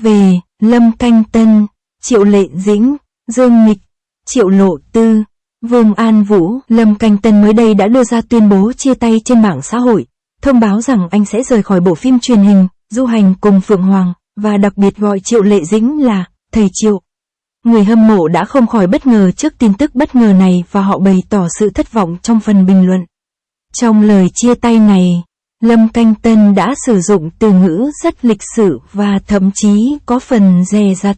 về Lâm Canh Tân, Triệu Lệ Dĩnh, Dương Nghịch, Triệu Lộ Tư, Vương An Vũ. Lâm Canh Tân mới đây đã đưa ra tuyên bố chia tay trên mạng xã hội, thông báo rằng anh sẽ rời khỏi bộ phim truyền hình Du Hành cùng Phượng Hoàng, và đặc biệt gọi Triệu Lệ Dĩnh là thầy Triệu. Người hâm mộ đã không khỏi bất ngờ trước tin tức bất ngờ này và họ bày tỏ sự thất vọng trong phần bình luận. Trong lời chia tay này, Lâm Canh Tân đã sử dụng từ ngữ rất lịch sự và thậm chí có phần dè dặt,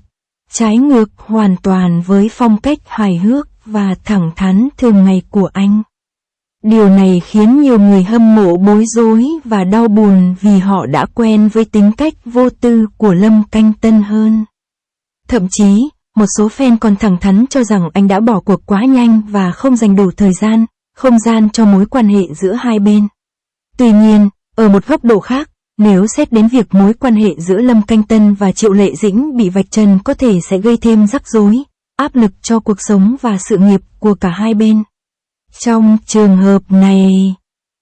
trái ngược hoàn toàn với phong cách hài hước và thẳng thắn thường ngày của anh. Điều này khiến nhiều người hâm mộ bối rối và đau buồn vì họ đã quen với tính cách vô tư của Lâm Canh Tân hơn. Thậm chí, một số fan còn thẳng thắn cho rằng anh đã bỏ cuộc quá nhanh và không dành đủ thời gian, không gian cho mối quan hệ giữa hai bên. Tuy nhiên, ở một góc độ khác, nếu xét đến việc mối quan hệ giữa Lâm Canh Tân và Triệu Lệ Dĩnh bị vạch trần có thể sẽ gây thêm rắc rối, áp lực cho cuộc sống và sự nghiệp của cả hai bên. Trong trường hợp này,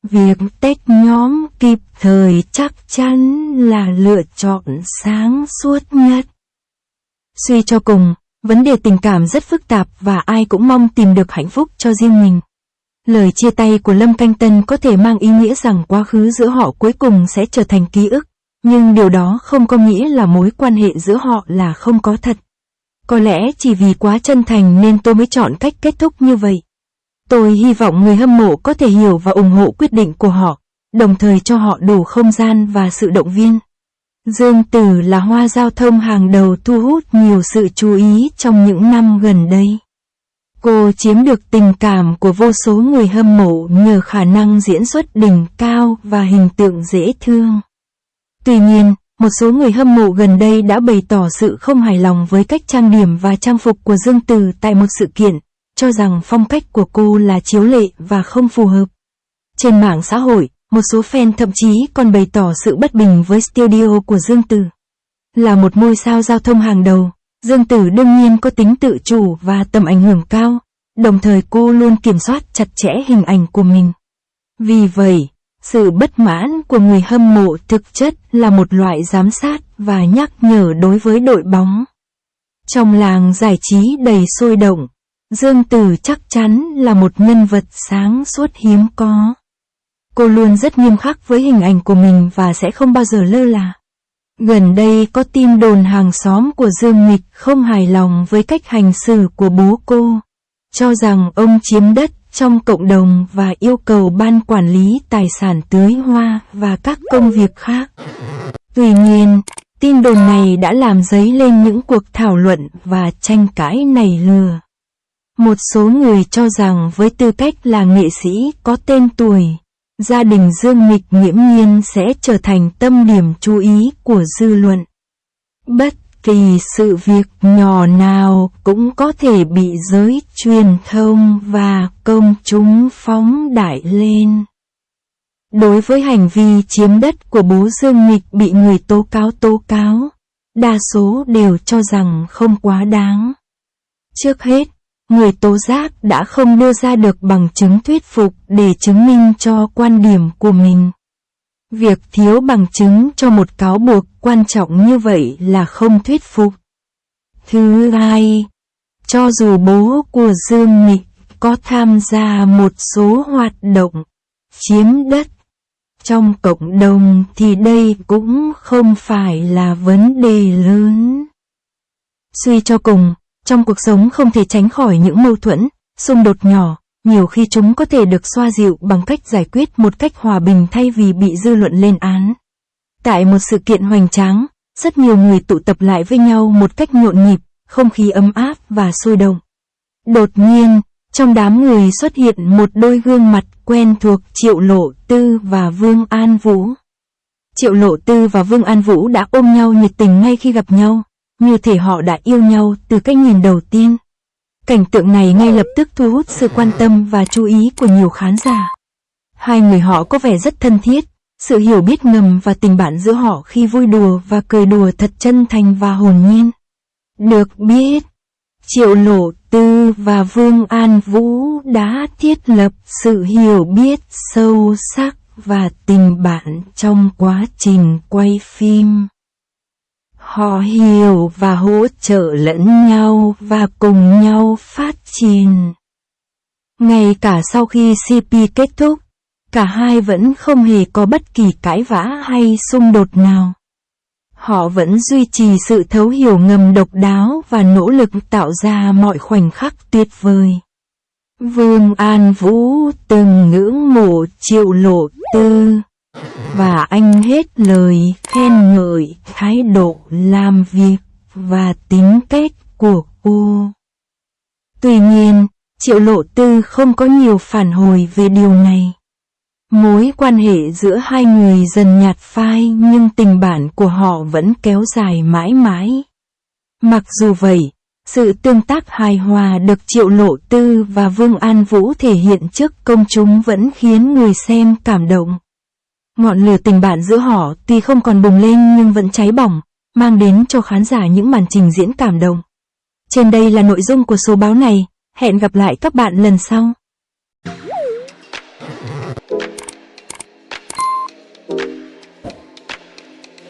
việc tách nhóm kịp thời chắc chắn là lựa chọn sáng suốt nhất. Suy cho cùng, vấn đề tình cảm rất phức tạp và ai cũng mong tìm được hạnh phúc cho riêng mình. Lời chia tay của Lâm Canh Tân có thể mang ý nghĩa rằng quá khứ giữa họ cuối cùng sẽ trở thành ký ức, nhưng điều đó không có nghĩa là mối quan hệ giữa họ là không có thật. Có lẽ chỉ vì quá chân thành nên tôi mới chọn cách kết thúc như vậy. Tôi hy vọng người hâm mộ có thể hiểu và ủng hộ quyết định của họ, đồng thời cho họ đủ không gian và sự động viên. Dương Tử là hoa giao thông hàng đầu thu hút nhiều sự chú ý trong những năm gần đây. Cô chiếm được tình cảm của vô số người hâm mộ nhờ khả năng diễn xuất đỉnh cao và hình tượng dễ thương. Tuy nhiên, một số người hâm mộ gần đây đã bày tỏ sự không hài lòng với cách trang điểm và trang phục của Dương Tử tại một sự kiện, cho rằng phong cách của cô là chiếu lệ và không phù hợp. Trên mạng xã hội, một số fan thậm chí còn bày tỏ sự bất bình với studio của Dương Tử. Là một ngôi sao giao thông hàng đầu, Dương Tử đương nhiên có tính tự chủ và tầm ảnh hưởng cao, đồng thời cô luôn kiểm soát chặt chẽ hình ảnh của mình. Vì vậy, sự bất mãn của người hâm mộ thực chất là một loại giám sát và nhắc nhở đối với đội bóng. Trong làng giải trí đầy sôi động, Dương Tử chắc chắn là một nhân vật sáng suốt hiếm có. Cô luôn rất nghiêm khắc với hình ảnh của mình và sẽ không bao giờ lơ là. Gần đây có tin đồn hàng xóm của Dương Nghịch không hài lòng với cách hành xử của bố cô, cho rằng ông chiếm đất trong cộng đồng và yêu cầu ban quản lý tài sản tưới hoa và các công việc khác. Tuy nhiên, tin đồn này đã làm dấy lên những cuộc thảo luận và tranh cãi nảy lửa. Một số người cho rằng với tư cách là nghệ sĩ có tên tuổi, gia đình Dương Nghịch nghiễm nhiên sẽ trở thành tâm điểm chú ý của dư luận. Bất kỳ sự việc nhỏ nào cũng có thể bị giới truyền thông và công chúng phóng đại lên. Đối với hành vi chiếm đất của bố Dương Nghịch bị người tố cáo, đa số đều cho rằng không quá đáng. Trước hết, người tố giác đã không đưa ra được bằng chứng thuyết phục để chứng minh cho quan điểm của mình. Việc thiếu bằng chứng cho một cáo buộc quan trọng như vậy là không thuyết phục. Thứ hai, cho dù bố của Dương Nghịch có tham gia một số hoạt động chiếm đất trong cộng đồng thì đây cũng không phải là vấn đề lớn. Suy cho cùng, trong cuộc sống không thể tránh khỏi những mâu thuẫn, xung đột nhỏ, nhiều khi chúng có thể được xoa dịu bằng cách giải quyết một cách hòa bình thay vì bị dư luận lên án. Tại một sự kiện hoành tráng, rất nhiều người tụ tập lại với nhau một cách nhộn nhịp, không khí ấm áp và sôi động. Đột nhiên, trong đám người xuất hiện một đôi gương mặt quen thuộc Triệu Lộ Tư và Vương An Vũ. Triệu Lộ Tư và Vương An Vũ đã ôm nhau nhiệt tình ngay khi gặp nhau, như thể họ đã yêu nhau từ cái nhìn đầu tiên. Cảnh tượng này ngay lập tức thu hút sự quan tâm và chú ý của nhiều khán giả. Hai người họ có vẻ rất thân thiết, sự hiểu biết ngầm và tình bạn giữa họ khi vui đùa và cười đùa thật chân thành và hồn nhiên. Được biết, Triệu Lộ Tư và Vương An Vũ đã thiết lập sự hiểu biết sâu sắc và tình bạn trong quá trình quay phim. Họ hiểu và hỗ trợ lẫn nhau và cùng nhau phát triển. Ngay cả sau khi CP kết thúc, cả hai vẫn không hề có bất kỳ cãi vã hay xung đột nào. Họ vẫn duy trì sự thấu hiểu ngầm độc đáo và nỗ lực tạo ra mọi khoảnh khắc tuyệt vời. Vương An Vũ từng ngưỡng mộ Triệu Lộ Tư, và anh hết lời khen ngợi thái độ làm việc và tính cách của cô. Tuy nhiên, Triệu Lộ Tư không có nhiều phản hồi về điều này. Mối quan hệ giữa hai người dần nhạt phai nhưng tình bạn của họ vẫn kéo dài mãi mãi. Mặc dù vậy, sự tương tác hài hòa được Triệu Lộ Tư và Vương An Vũ thể hiện trước công chúng vẫn khiến người xem cảm động. Ngọn lửa tình bạn giữa họ tuy không còn bùng lên nhưng vẫn cháy bỏng, mang đến cho khán giả những màn trình diễn cảm động. Trên đây là nội dung của số báo này, hẹn gặp lại các bạn lần sau.